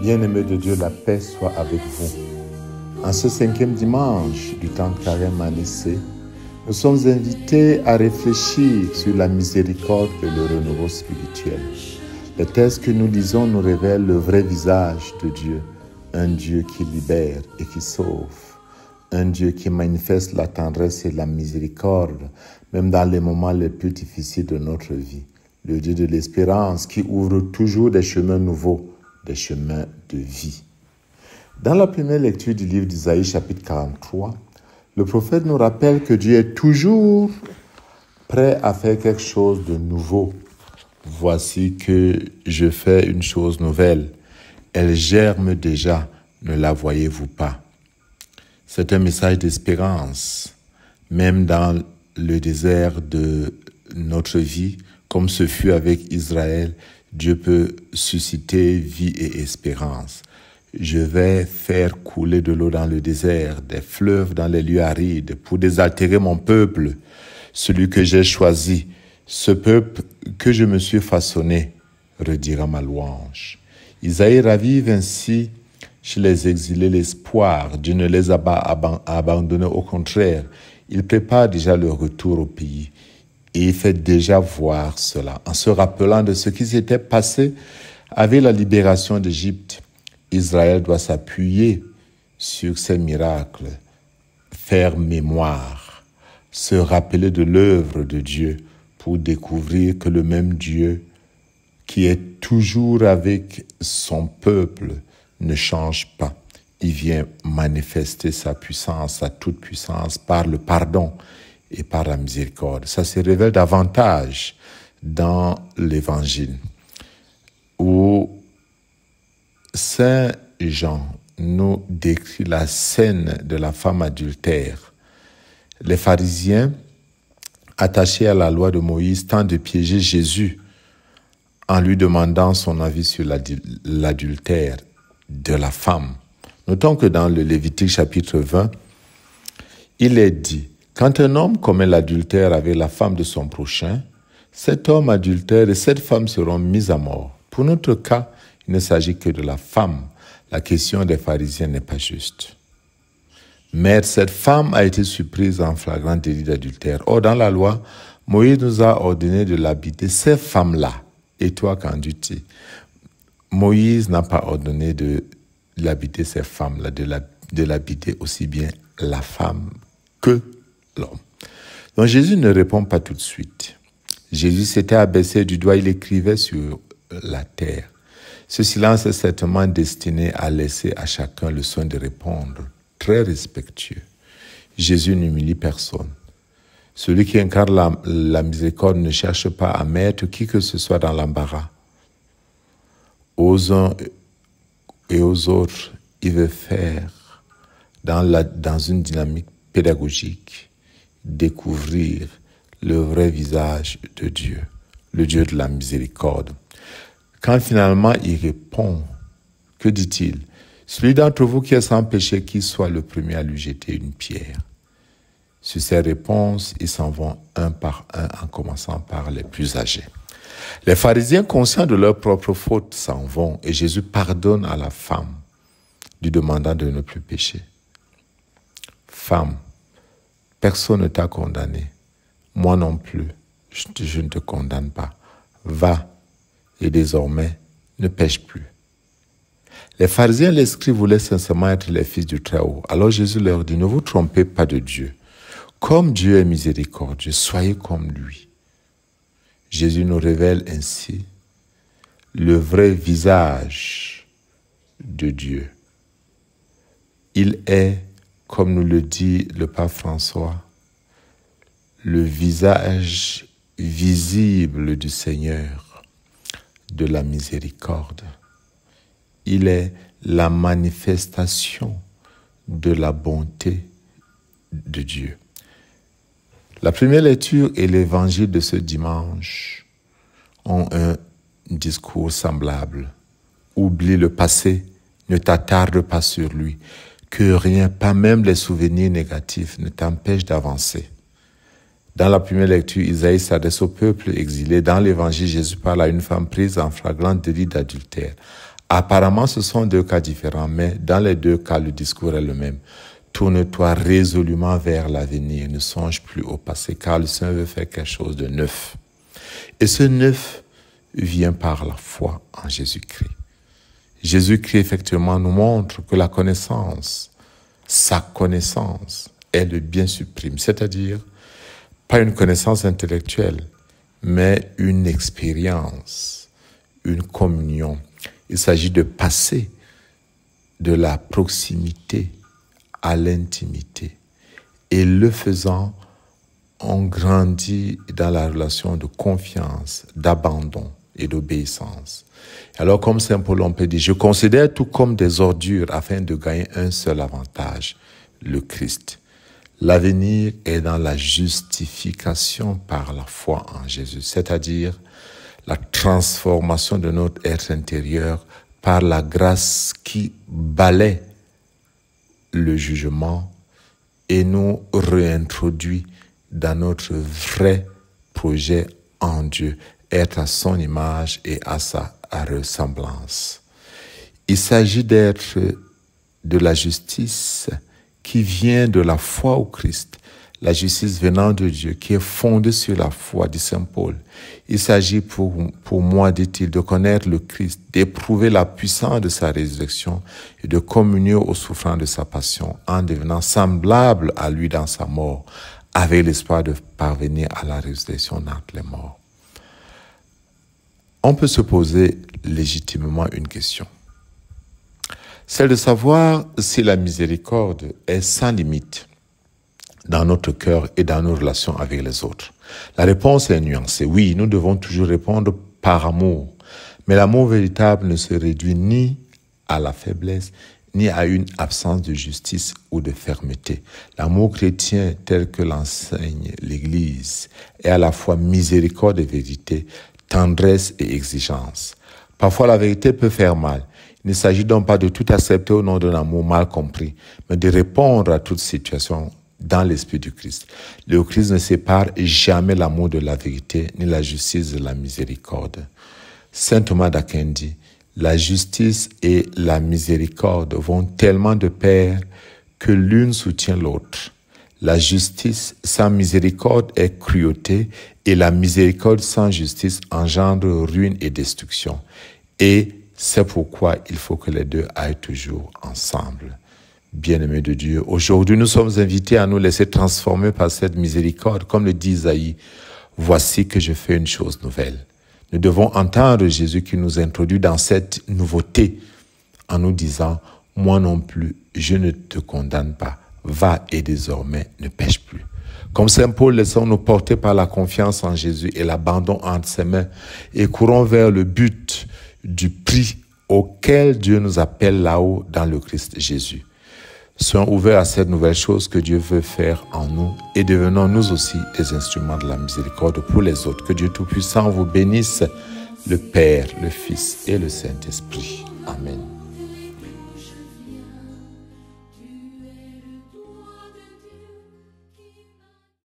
Bien-aimés de Dieu, la paix soit avec vous. En ce 5e dimanche du temps de Carême à Nicée, nous sommes invités à réfléchir sur la miséricorde et le renouveau spirituel. Le texte que nous lisons nous révèle le vrai visage de Dieu, un Dieu qui libère et qui sauve, un Dieu qui manifeste la tendresse et la miséricorde, même dans les moments les plus difficiles de notre vie. Le Dieu de l'espérance qui ouvre toujours des chemins nouveaux, des chemins de vie. Dans la première lecture du livre d'Isaïe, chapitre 43, le prophète nous rappelle que Dieu est toujours prêt à faire quelque chose de nouveau. Voici que je fais une chose nouvelle. Elle germe déjà, ne la voyez-vous pas? C'est un message d'espérance, même dans le désert de notre vie, comme ce fut avec Israël. Dieu peut susciter vie et espérance. Je vais faire couler de l'eau dans le désert, des fleuves dans les lieux arides, pour désaltérer mon peuple, celui que j'ai choisi, ce peuple que je me suis façonné, redira ma louange. Isaïe ravive ainsi chez les exilés l'espoir. Dieu ne les a pas abandonnés, au contraire, il prépare déjà le retour au pays. Et il fait déjà voir cela, en se rappelant de ce qui s'était passé avec la libération d'Égypte. Israël doit s'appuyer sur ces miracles, faire mémoire, se rappeler de l'œuvre de Dieu pour découvrir que le même Dieu qui est toujours avec son peuple ne change pas. Il vient manifester sa puissance, sa toute-puissance par le pardon et par la miséricorde. Ça se révèle davantage dans l'Évangile, où Saint Jean nous décrit la scène de la femme adultère. Les pharisiens, attachés à la loi de Moïse, tentent de piéger Jésus en lui demandant son avis sur l'adultère de la femme. Notons que dans le Lévitique chapitre 20, il est dit: quand un homme commet l'adultère avec la femme de son prochain, cet homme adultère et cette femme seront mis à mort. Pour notre cas, il ne s'agit que de la femme. La question des pharisiens n'est pas juste. Mais cette femme a été surprise en flagrant délit d'adultère. Or, dans la loi, Moïse nous a ordonné de l'habiter, ces femmes-là. Et toi, qu'en dis-tu? Moïse n'a pas ordonné de l'habiter, ces femmes-là, de l'habiter aussi bien la femme que l'homme. Donc Jésus ne répond pas tout de suite. Jésus s'était abaissé du doigt, il écrivait sur la terre. Ce silence est certainement destiné à laisser à chacun le soin de répondre, très respectueux. Jésus n'humilie personne. Celui qui incarne la miséricorde ne cherche pas à mettre qui que ce soit dans l'embarras. Aux uns et aux autres, il veut faire dans une dynamique pédagogique, découvrir le vrai visage de Dieu, le Dieu de la miséricorde. Quand finalement il répond, que dit-il? Celui d'entre vous qui est sans péché, qu'il soit le premier à lui jeter une pierre. Sur ces réponses, ils s'en vont un par un, en commençant par les plus âgés. Les pharisiens, conscients de leur propre faute, s'en vont et Jésus pardonne à la femme, lui demandant de ne plus pécher. Femme, personne ne t'a condamné. Moi non plus, je ne te condamne pas. Va, et désormais, ne pêche plus. Les pharisiens et les scribes voulaient sincèrement être les fils du Très-Haut. Alors Jésus leur dit: ne vous trompez pas de Dieu. Comme Dieu est miséricordieux, soyez comme lui. Jésus nous révèle ainsi le vrai visage de Dieu. Il est, comme nous le dit le pape François, le visage visible du Seigneur, de la miséricorde. Il est la manifestation de la bonté de Dieu. La première lecture et l'évangile de ce dimanche ont un discours semblable. Oublie le passé, ne t'attarde pas sur lui, que rien, pas même les souvenirs négatifs, ne t'empêche d'avancer. Dans la première lecture, Isaïe s'adresse au peuple exilé. Dans l'évangile, Jésus parle à une femme prise en flagrant délit d'adultère. Apparemment, ce sont deux cas différents, mais dans les deux cas, le discours est le même. Tourne-toi résolument vers l'avenir, ne songe plus au passé, car le Seigneur veut faire quelque chose de neuf. Et ce neuf vient par la foi en Jésus-Christ. Jésus-Christ, effectivement, nous montre que la connaissance, sa connaissance, est le bien suprême, c'est-à-dire pas une connaissance intellectuelle, mais une expérience, une communion. Il s'agit de passer de la proximité à l'intimité. Et le faisant, on grandit dans la relation de confiance, d'abandon et d'obéissance. Alors, comme Saint Paul, on peut dire, je considère tout comme des ordures afin de gagner un seul avantage, le Christ. L'avenir est dans la justification par la foi en Jésus, c'est-à-dire la transformation de notre être intérieur par la grâce qui balaie le jugement et nous réintroduit dans notre vrai projet en Dieu, être à son image et à sa ressemblance. Il s'agit d'être de la justice qui vient de la foi au Christ, la justice venant de Dieu, qui est fondée sur la foi, dit Saint Paul. Il s'agit pour moi, dit-il, de connaître le Christ, d'éprouver la puissance de sa résurrection et de communier aux souffrances de sa passion en devenant semblable à lui dans sa mort, avec l'espoir de parvenir à la résurrection d'entre les morts. On peut se poser légitimement une question. Celle de savoir si la miséricorde est sans limite dans notre cœur et dans nos relations avec les autres. La réponse est nuancée. Oui, nous devons toujours répondre par amour. Mais l'amour véritable ne se réduit ni à la faiblesse, ni à une absence de justice ou de fermeté. L'amour chrétien tel que l'enseigne l'Église est à la fois miséricorde et vérité, tendresse et exigence. Parfois, la vérité peut faire mal. Il ne s'agit donc pas de tout accepter au nom d'un amour mal compris, mais de répondre à toute situation dans l'esprit du Christ. Le Christ ne sépare jamais l'amour de la vérité, ni la justice de la miséricorde. Saint Thomas d'Aquin dit, la justice et la miséricorde vont tellement de pair que l'une soutient l'autre. La justice sans miséricorde est cruauté et la miséricorde sans justice engendre ruine et destruction. Et c'est pourquoi il faut que les deux aillent toujours ensemble. Bien-aimés de Dieu, aujourd'hui nous sommes invités à nous laisser transformer par cette miséricorde, comme le dit Isaïe, « Voici que je fais une chose nouvelle ». Nous devons entendre Jésus qui nous introduit dans cette nouveauté en nous disant « Moi non plus, je ne te condamne pas, va et désormais ne pêche plus ». Comme Saint Paul, laissons-nous porter par la confiance en Jésus et l'abandon entre ses mains et courons vers le but du prix auquel Dieu nous appelle là-haut dans le Christ Jésus. Soyons ouverts à cette nouvelle chose que Dieu veut faire en nous et devenons nous aussi des instruments de la miséricorde pour les autres. Que Dieu Tout-Puissant vous bénisse, le Père, le Fils et le Saint-Esprit. Amen.